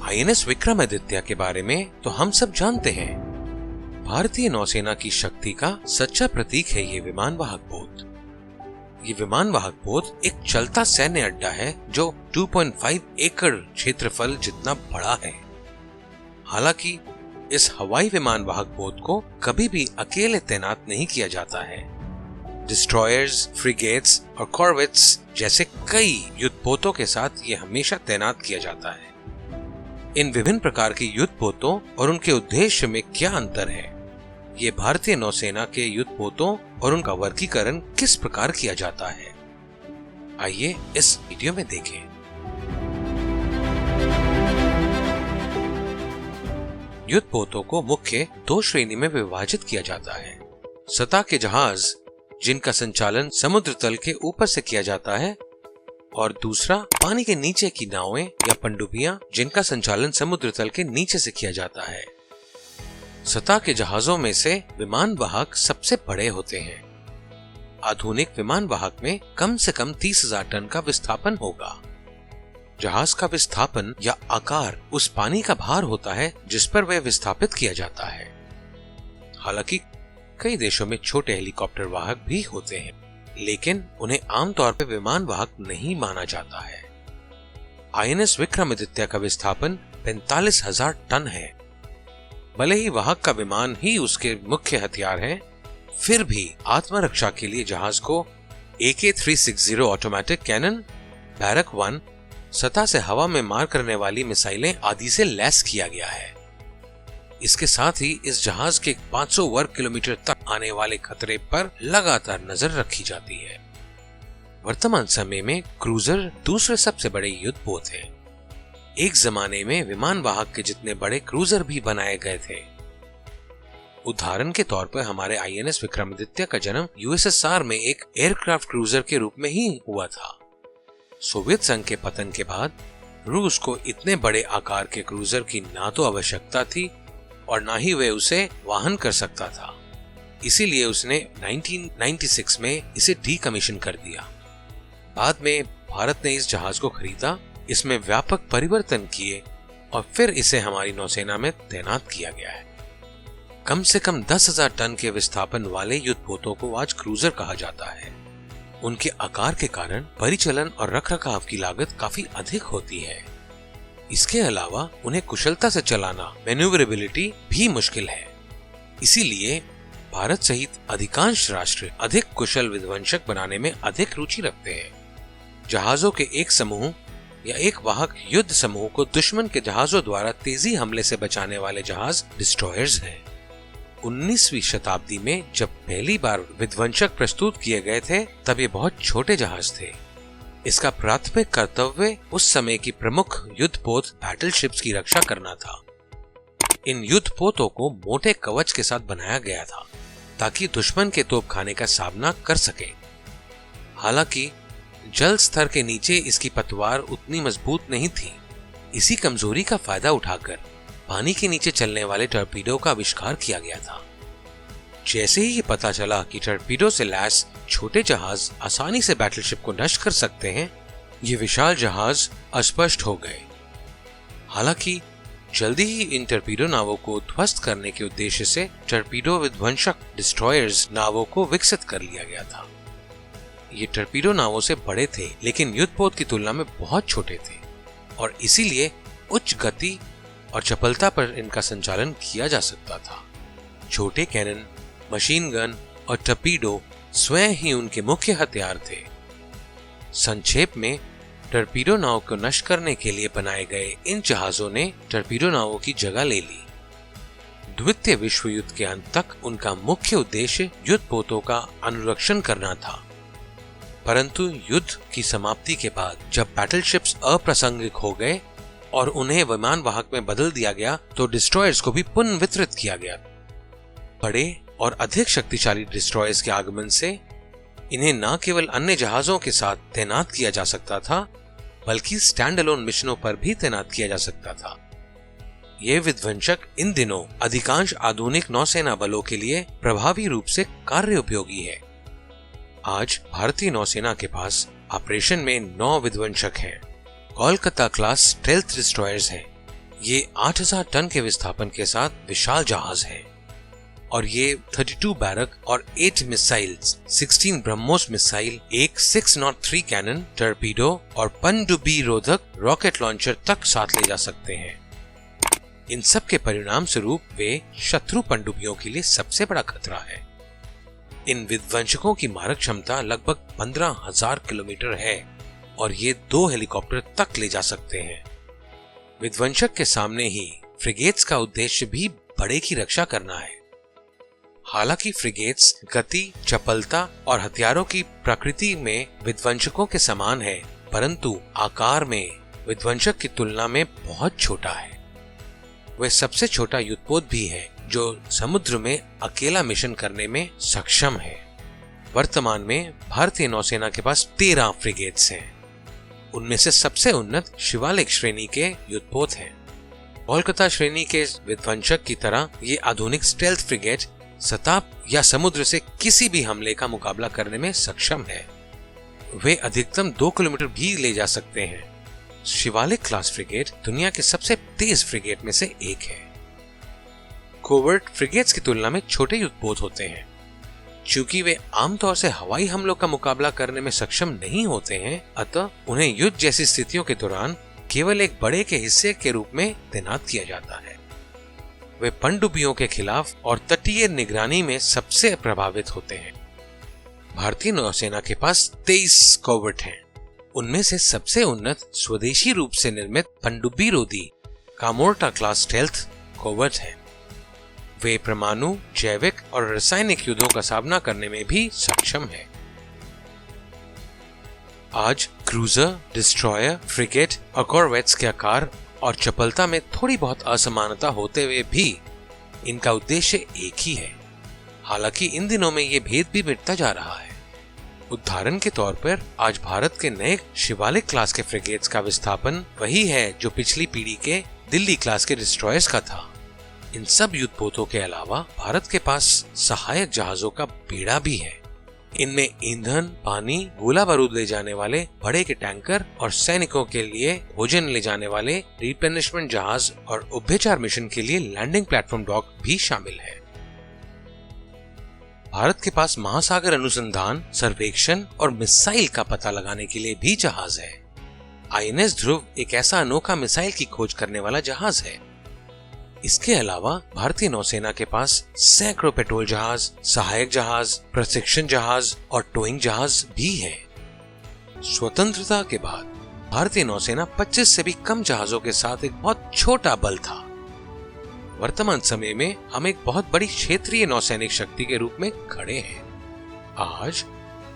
INS Vikramaditya के बारे में तो हम सब जानते हैं। भारतीय नौसेना की शक्ति का सच्चा प्रतीक है ये विमान वाहक पोत। ये विमान वाहक पोत एक चलता सैन्य अड्डा है जो 2.5 एकड़ क्षेत्रफल जितना बड़ा है। हालांकि इस हवाई विमान वाहक पोत को कभी भी अकेले तैनात नहीं किया जाता है। डिस्ट्रॉयर्स, फ्रिगेट्स और कॉर्वेट्स जैसे कई युद्धपोतों के साथ ये हमेशा तैनात किया जाता है। इन विभिन्न प्रकार के युद्धपोतों और उनके उद्देश्य में क्या अंतर है, ये भारतीय नौसेना के युद्धपोतों और उनका वर्गीकरण किस प्रकार किया जाता है, आइए इस वीडियो में देखें। युद्धपोतों को मुख्य दो श्रेणी में विभाजित किया जाता है। सतह के जहाज जिनका संचालन समुद्र तल के ऊपर से किया जाता है, और दूसरा पानी के नीचे की नावें या पनडुब्बियां जिनका संचालन समुद्र तल के नीचे से किया जाता है। सतह के जहाजों में से विमान वाहक सबसे बड़े होते हैं। आधुनिक विमान वाहक में कम से कम 30,000 टन का विस्थापन होगा। जहाज का विस्थापन या आकार उस पानी का भार होता है जिस पर वह विस्थापित किया जाता है। हालांकि कई देशों में छोटे हेलीकॉप्टर वाहक भी होते हैं, लेकिन उन्हें आमतौर पर विमान वाहक नहीं माना जाता है। आईएनएस विक्रमादित्य का विस्थापन 45,000 टन है। भले ही वाहक का विमान ही उसके मुख्य हथियार है, फिर भी आत्मरक्षा के लिए जहाज को AK-360 ऑटोमेटिक कैनन, बैरक 1, सतह से हवा में मार करने वाली मिसाइलें आदि से लैस किया गया है। इसके साथ ही इस जहाज के 500 वर्ग किलोमीटर तक आने वाले खतरे पर लगातार नजर रखी जाती है। वर्तमान समय में क्रूजर दूसरे सबसे बड़े युद्धपोत हैं। एक जमाने में विमान वाहक के जितने बड़े क्रूजर भी बनाए गए थे। उदाहरण के तौर पर हमारे आईएनएस विक्रमादित्य का जन्म यूएसएसआर में एक एयरक्राफ्ट क्रूजर के रूप में ही हुआ था। सोवियत संघ के पतन के बाद रूस को इतने बड़े आकार के क्रूजर की ना तो आवश्यकता थी और ना ही वे उसे वाहन कर सकता था। इसीलिए उसने 1996 में इसे डीकमीशन कर दिया। बाद में भारत ने इस जहाज को खरीदा, इसमें व्यापक परिवर्तन किए और फिर इसे हमारी नौसेना में तैनात किया गया है। कम से कम 10,000 टन के विस्थापन वाले युद्धपोतों को आज क्रूजर कहा जाता है। उनके आकार के कारण परिचालन और रखरखाव की लागत काफी अधिक होती है। इसके अलावा उन्हें कुशलता से चलाना, मैन्यूवरेबिलिटी भी मुश्किल है। इसीलिए भारत सहित अधिकांश राष्ट्र अधिक कुशल विध्वंसक बनाने में अधिक रुचि रखते हैं। जहाजों के एक समूह या एक वाहक युद्ध समूह को दुश्मन के जहाजों द्वारा तेजी हमले से बचाने वाले जहाज डिस्ट्रॉयर्स हैं। 19वीं शताब्दी में जब पहली बार विध्वंसक प्रस्तुत किए गए थे, तब ये बहुत छोटे जहाज थे। इसका प्राथमिक कर्तव्य उस समय की प्रमुख युद्धपोत बैटलशिप्स की रक्षा करना था। इन युद्धपोतों को मोटे कवच के साथ बनाया गया था ताकि दुश्मन के तोपखाने का सामना कर सके। हालांकि जल स्तर के नीचे इसकी पतवार उतनी मजबूत नहीं थी। इसी कमजोरी का फायदा उठाकर पानी के नीचे चलने वाले टॉर्पीडो का आविष्कार किया गया था। जैसे ही ये पता चला कि टॉर्पीडो से लैस छोटे जहाज आसानी से बैटलशिप को नष्ट कर सकते हैं, ये विशाल जहाज अस्पष्ट हो गए। हालांकि जल्दी ही इन टॉर्पीडो नावों को ध्वस्त करने के उद्देश्य से टॉर्पीडो विध्वंसक डिस्ट्रॉयर्स नावों को विकसित कर लिया गया था। ये टॉर्पीडो नावों से बड़े थे, लेकिन युद्धपोत की तुलना में बहुत छोटे थे और इसीलिए उच्च गति और चपलता पर इनका संचालन किया जा सकता था। छोटे कैनन, मशीन गन और टॉर्पीडो स्वयं ही उनके मुख्य हथियार थे। संक्षेप में, टॉर्पीडो नाव को नष्ट करने के लिए बनाए गए इन जहाजों ने टॉर्पीडो नावों की जगह ले ली। द्वितीय विश्व युद्ध के अंत तक उनका मुख्य उद्देश्य युद्धपोतों का अनुरक्षण करना था, परंतु युद्ध की समाप्ति के बाद जब बैटलशिप्स अप्रासंगिक हो गए और उन्हें विमान वाहक में बदल दिया गया, तो डिस्ट्रॉयर्स को भी पुनर्वितरित किया गया। बड़े और अधिक शक्तिशाली डिस्ट्रॉयर्स के आगमन से इन्हें न केवल अन्य जहाजों के साथ तैनात किया जा सकता था, बल्कि स्टैंड अलोन मिशनों पर भी तैनात किया जा सकता था। ये विध्वंसक इन दिनों अधिकांश आधुनिक नौसेना बलों के लिए प्रभावी रूप से कार्य उपयोगी है। आज भारतीय नौसेना के पास ऑपरेशन में 9 विध्वंसक हैं। कोलकाता क्लास स्टेल्थ डिस्ट्रॉयर्स हैं। ये 8000 टन के विस्थापन के साथ विशाल जहाज है और ये 32 बैरक और 8 मिसाइल्स, 16 ब्रह्मोस मिसाइल, एक 603 कैनन, टर्पीडो और पनडुब्बी रोधक रॉकेट लॉन्चर तक साथ ले जा सकते हैं। इन सब के परिणाम स्वरूप वे शत्रु पनडुब्बियों के लिए सबसे बड़ा खतरा है। इन विध्वंसकों की मारक क्षमता लगभग 15,000 किलोमीटर है और ये 2 हेलीकॉप्टर तक ले जा सकते हैं। विध्वंसक के सामने ही फ्रिगेट्स का उद्देश्य भी बड़े की रक्षा करना है। हालांकि फ्रिगेट्स गति, चपलता और हथियारों की प्रकृति में विध्वंसकों के समान है, परंतु आकार में विध्वंसक की तुलना में बहुत छोटा है। वह सबसे छोटा युद्धपोत भी है जो समुद्र में अकेला मिशन करने में सक्षम है। वर्तमान में भारतीय नौसेना के पास 13 फ्रिगेट्स हैं। उनमें से सबसे उन्नत शिवालिक श्रेणी के युद्धपोत हैं। कोलकाता श्रेणी के विध्वंसक की तरह ये आधुनिक स्टेल्थ फ्रिगेट सतह या समुद्र से किसी भी हमले का मुकाबला करने में सक्षम है। वे अधिकतम 2 किलोमीटर भी ले जा सकते हैं। शिवालिक क्लास फ्रिगेट दुनिया के सबसे तेज फ्रिगेट में से एक है। कोवर्ट फ्रिगेट्स की तुलना में छोटे युद्धपोत होते हैं। चूंकि वे आमतौर से हवाई हमलों का मुकाबला करने में सक्षम नहीं होते हैं, अतः उन्हें युद्ध जैसी स्थितियों के दौरान केवल एक बड़े के हिस्से के रूप में तैनात किया जाता है। वे पनडुब्बियों के खिलाफ और तटीय निगरानी में सबसे प्रभावित होते हैं। भारतीय नौसेना के पास 23 कोवर्ट हैं। उनमें से सबसे उन्नत स्वदेशी रूप से निर्मित पनडुब्बी रोधी कामोर्टा क्लास स्टेल्थ कोवर्ट है। वे परमाणु, जैविक और रासायनिक युद्धों का सामना करने में भी सक्षम है। आज क्रूजर, डिस्ट्रॉयर, फ्रिगेट और कॉर्वेट्स के आकार और चपलता में थोड़ी बहुत असमानता होते हुए भी इनका उद्देश्य एक ही है। हालांकि इन दिनों में ये भेद भी मिटता जा रहा है। उदाहरण के तौर पर आज भारत के नए शिवालिक क्लास के फ्रिगेट्स का विस्थापन वही है जो पिछली पीढ़ी के दिल्ली क्लास के डिस्ट्रॉयर्स का था। इन सब युद्धपोतों के अलावा भारत के पास सहायक जहाजों का बेड़ा भी है। इनमें ईंधन, पानी, गोला बारूद ले जाने वाले बड़े के टैंकर और सैनिकों के लिए भोजन ले जाने वाले रिप्लेनिशमेंट जहाज और उभयचार मिशन के लिए लैंडिंग प्लेटफॉर्म डॉक भी शामिल है। भारत के पास महासागर अनुसंधान, सर्वेक्षण और मिसाइल का पता लगाने के लिए भी जहाज है। INS ध्रुव एक ऐसा अनोखा मिसाइल की खोज करने वाला जहाज है। इसके अलावा भारतीय नौसेना के पास सैकड़ों पेट्रोल जहाज, सहायक जहाज, प्रशिक्षण जहाज और टोइंग जहाज भी है। स्वतंत्रता के बाद भारतीय नौसेना 25 से भी कम जहाजों के साथ एक बहुत छोटा बल था। वर्तमान समय में हम एक बहुत बड़ी क्षेत्रीय नौसैनिक शक्ति के रूप में खड़े हैं। आज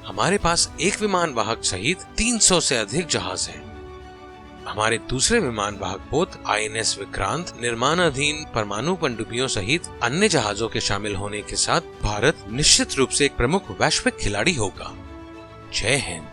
हमारे पास एक विमान वाहक सहित 300 से अधिक जहाज हैं। हमारे दूसरे विमान वाहक पोत INS विक्रांत निर्माणाधीन परमाणु पनडुब्बियों सहित अन्य जहाजों के शामिल होने के साथ भारत निश्चित रूप से एक प्रमुख वैश्विक खिलाड़ी होगा। जय हिंद।